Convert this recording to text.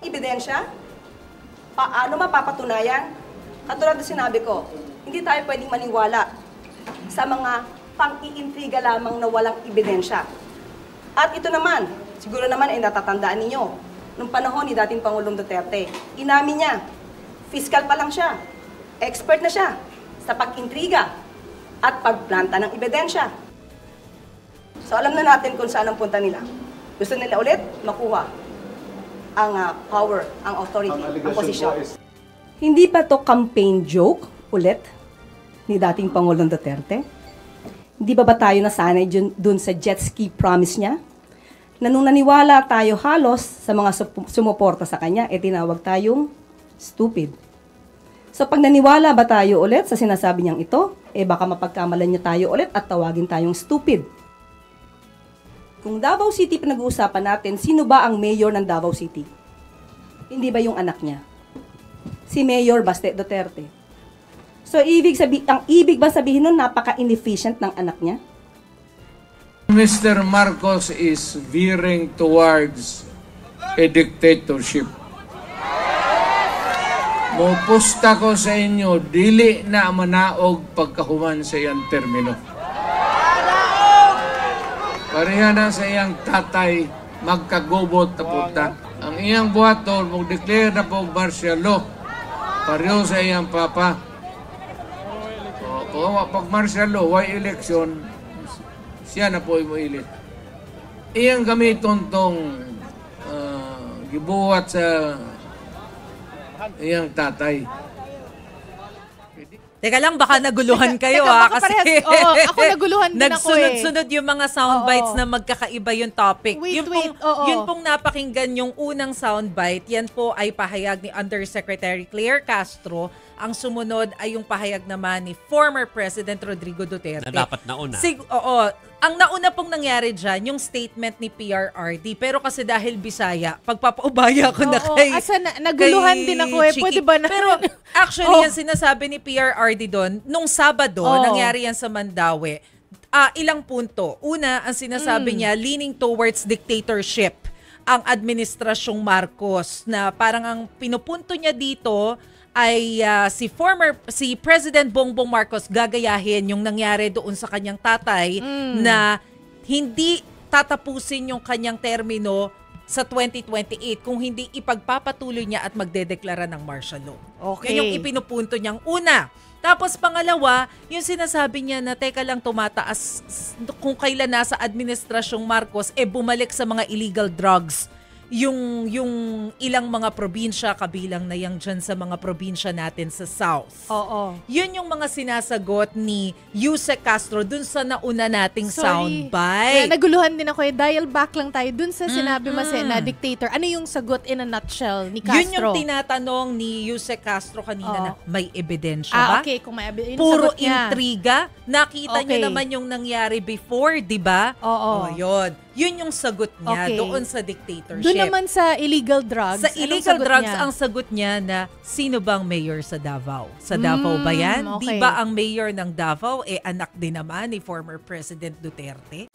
ebidensya? Paano mapapatunayan? Katulad na sinabi ko, hindi tayo pwedeng maniwala sa mga pang-iintriga lamang na walang ebidensya. At ito naman, siguro naman ay natatandaan ninyo, nung panahon ni dating Pangulong Duterte, inamin niya, fiscal pa lang siya, expert na siya sa pag-intriga at pagplanta ng ebidensya. So alam na natin kung saan ang punta nila. Gusto nila ulit makuha ang power, ang authority, ang posisyon. Hindi ba to campaign joke ulit ni dating Pangulong Duterte? Hindi ba tayo nasanay dun sa jet ski promise niya? Na nung naniwala tayo halos sa mga sumuporta sa kanya, tinawag tayong stupid. So pag naniwala ba tayo ulit sa sinasabi niyang ito, baka mapagkamalan niya tayo ulit at tawagin tayong stupid. Kung Davao City pinag-uusapan natin, sino ba ang mayor ng Davao City? Hindi ba yung anak niya? Si Mayor Baste Duterte. So ang ibig ba sabihin nun, napaka-inefficient ng anak niya? Mr. Marcos is veering towards a dictatorship. Mupusta ko sa inyo, dili na manaog pagkahuman sa iyang termino. Pareha na sa iyang tatay, magkagubot na punta. Ang iyang buhaton, mag-declare na po martial law. Pareho sa iyang papa. Kung pag martial law, why election, siya na po imuilit. Iyang gamiton tong gibuhat sa iyang tatay. Teka lang, baka naguluhan kayo kasi oo, ako naguluhan din ako nagsunod-sunod yung mga soundbites na magkakaiba yung topic. Wait, Yun pong napakinggan yung unang soundbite, yan po ay pahayag ni Undersecretary Claire Castro. Ang sumunod ay yung pahayag naman ni former President Rodrigo Duterte. Na dapat nauna. Ang nauna pong nangyari dyan, yung statement ni PRRD. Pero kasi dahil Bisaya, pagpapaubaya ko na kay naguluhan din ako Pwede ba na? Pero actually, yan sinasabi ni PRRD doon, nung Sabado, nangyari yan sa Mandaue. Ilang punto. Una, ang sinasabi niya, leaning towards dictatorship ang administrasyong Marcos, na parang ang pinupunto niya dito ay si President Bongbong Marcos gagayahin yung nangyari doon sa kanyang tatay na hindi tatapusin yung kanyang termino sa 2028 kung hindi ipagpapatuloy niya at magdedeklara ng martial law. Okay. Yan yung ipinupunto niyang una. Tapos pangalawa, yung sinasabi niya na teka lang tumataas kung kailan nasa administrasyong Marcos bumalik sa mga illegal drugs. Yung ilang mga probinsya, kabilang na yang dyan sa mga probinsya natin sa South. Oo. Yun yung mga sinasagot ni Yusek Castro dun sa nauna nating soundbite. Naguluhan din ako Dial back lang tayo dun sa sinabi mo na dictator. Ano yung sagot in a nutshell ni Castro? Yun yung tinatanong ni Yusek Castro kanina na may ebidensya ba? Okay. Kung may ebidensya. Puro intriga. Nakita niyo naman yung nangyari before, di ba? Oo. Yun. Yun yung sagot niya doon sa dictatorship. Doon naman sa illegal drugs. Sa illegal drugs, ang sagot niya na sino bang mayor sa Davao? Sa Davao ba yan? Okay. Di ba ang mayor ng Davao anak din naman ni former President Duterte?